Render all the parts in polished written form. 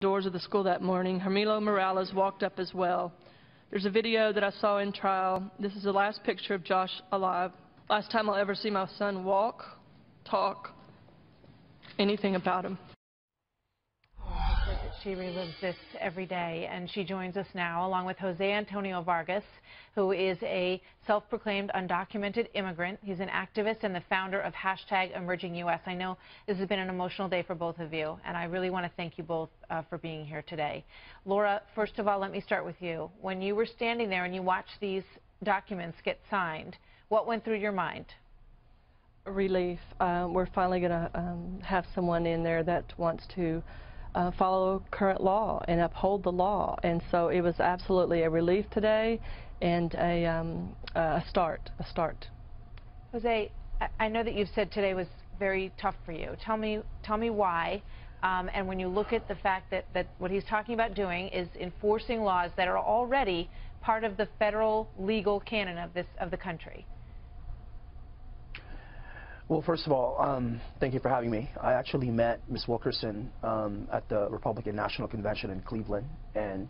doors of the school that morning. Hermilo Morales walked up as well. There's a video that I saw in trial. This is the last picture of Josh alive. Last time I'll ever see my son walk, talk, anything about him. She relives this every day, and she joins us now along with Jose Antonio Vargas, who is a self-proclaimed undocumented immigrant. He's an activist and the founder of #EmergingUS. I know this has been an emotional day for both of you, and I really want to thank you both for being here today. Laura, first of all, let me start with you. When you were standing there and you watched these documents get signed, what went through your mind? Relief. We're finally going to have someone in there that wants to follow current law and uphold the law, and so it was absolutely a relief today and a start. Jose, I know that you've said today was very tough for you. Tell me why. And when you look at the fact that what he's talking about doing is enforcing laws that are already part of the federal legal canon of the country. Well, first of all, thank you for having me. I actually met Ms. Wilkerson at the Republican National Convention in Cleveland, and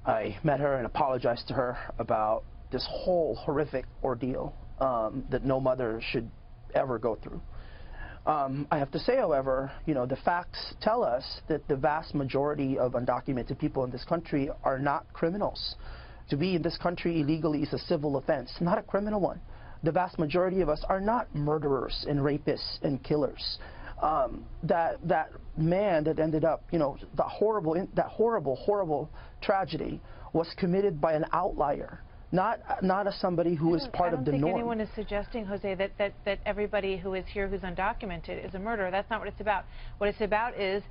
I met her and apologized to her about this whole horrific ordeal that no mother should ever go through. I have to say, however, you know, the facts tell us that the vast majority of undocumented people in this country are not criminals. To be in this country illegally is a civil offense, not a criminal one. The vast majority of us are not murderers and rapists and killers. That man that ended up, you know, that horrible tragedy was committed by an outlier, not as somebody who is part of the norm. I don't think anyone is suggesting, Jose, that everybody who is here who's undocumented is a murderer. That's not what it's about. What it's about is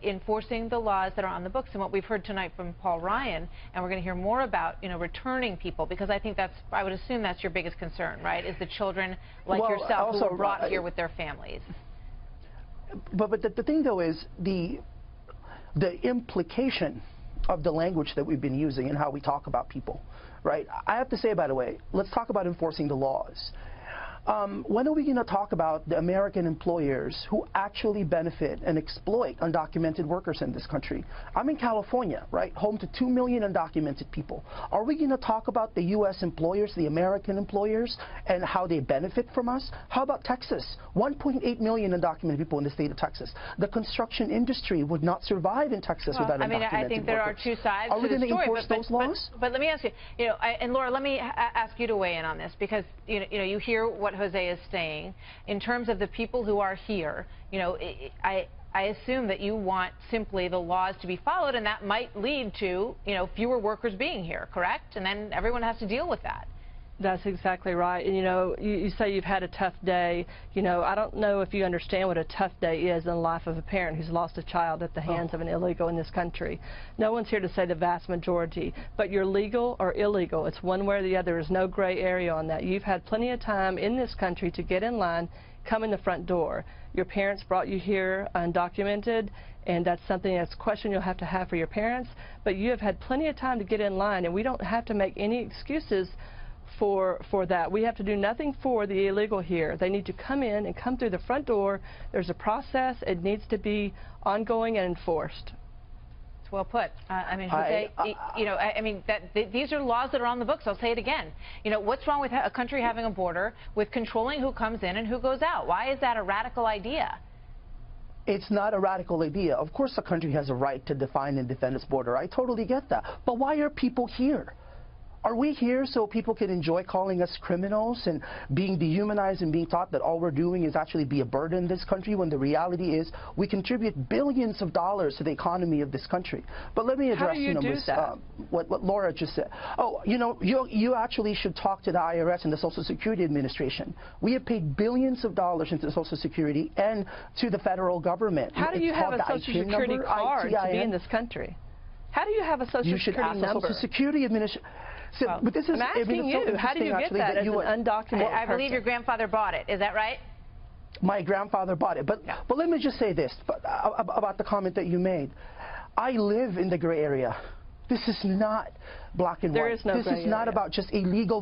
enforcing the laws that are on the books, and what we've heard tonight from Paul Ryan, and we're going to hear more about, you know, returning people, because I think I would assume that's your biggest concern, right? Is the children like yourself who were brought here with their families. But the thing though is the implication of the language that we've been using and how we talk about people, right? I have to say, by the way, let's talk about enforcing the laws. When are we going to talk about the American employers who actually benefit and exploit undocumented workers in this country? I'm in California, right, home to 2 million undocumented people. Are we going to talk about the U.S. employers, the American employers, and how they benefit from us? How about Texas? 1.8 million undocumented people in the state of Texas. The construction industry would not survive in Texas without undocumented workers. I think there are two sides to the story. Are we going to enforce those laws? But let me ask you, and Laura, let me ask you to weigh in on this, because you hear what Jose is saying in terms of the people who are here. I assume that you want simply the laws to be followed, and that might lead to fewer workers being here, correct? And then everyone has to deal with that. That's exactly right. And you say you've had a tough day. I don't know if you understand what a tough day is in the life of a parent who's lost a child at the hands of an illegal in this country. No one's here to say the vast majority, but you're legal or illegal. It's one way or the other. There's no gray area on that. You've had plenty of time in this country to get in line, come in the front door. Your parents brought you here undocumented, and that's something that's a question you'll have to have for your parents, but you have had plenty of time to get in line, and we don't have to make any excuses for that. We have to do nothing for the illegal here. They need to come in and come through the front door. There's a process. It needs to be ongoing and enforced. It's well put. I mean, Jose, these are laws that are on the books. I'll say it again. What's wrong with a country having a border, with controlling who comes in and who goes out? Why is that a radical idea? It's not a radical idea. Of course a country has a right to define and defend its border. I totally get that. But why are people here? Are we here so people can enjoy calling us criminals and being dehumanized and being taught that all we're doing is actually be a burden in this country, when the reality is we contribute billions of dollars to the economy of this country? But let me address what Laura just said. Oh, you actually should talk to the IRS and the Social Security Administration. We have paid billions of dollars into Social Security and to the federal government. How do you have a Social Security card to be in this country? How do you have a Social Security number? You should ask the Social Security Administration. So, but this is, I'm asking you, how do you get that as an undocumented I believe your grandfather bought it. Is that right? My grandfather bought it. But let me just say this about the comment that you made. I live in the gray area. This is not black and white. There is no This is not about just illegal.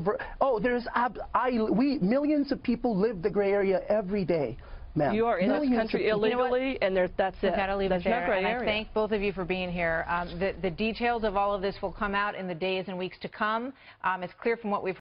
Millions of people live the gray area every day. Ma'am. You are in No, this you country have to- illegally, and that's it. We've got to leave There's it there. no gray and area. I thank both of you for being here. The details of all of this will come out in the days and weeks to come. It's clear from what we've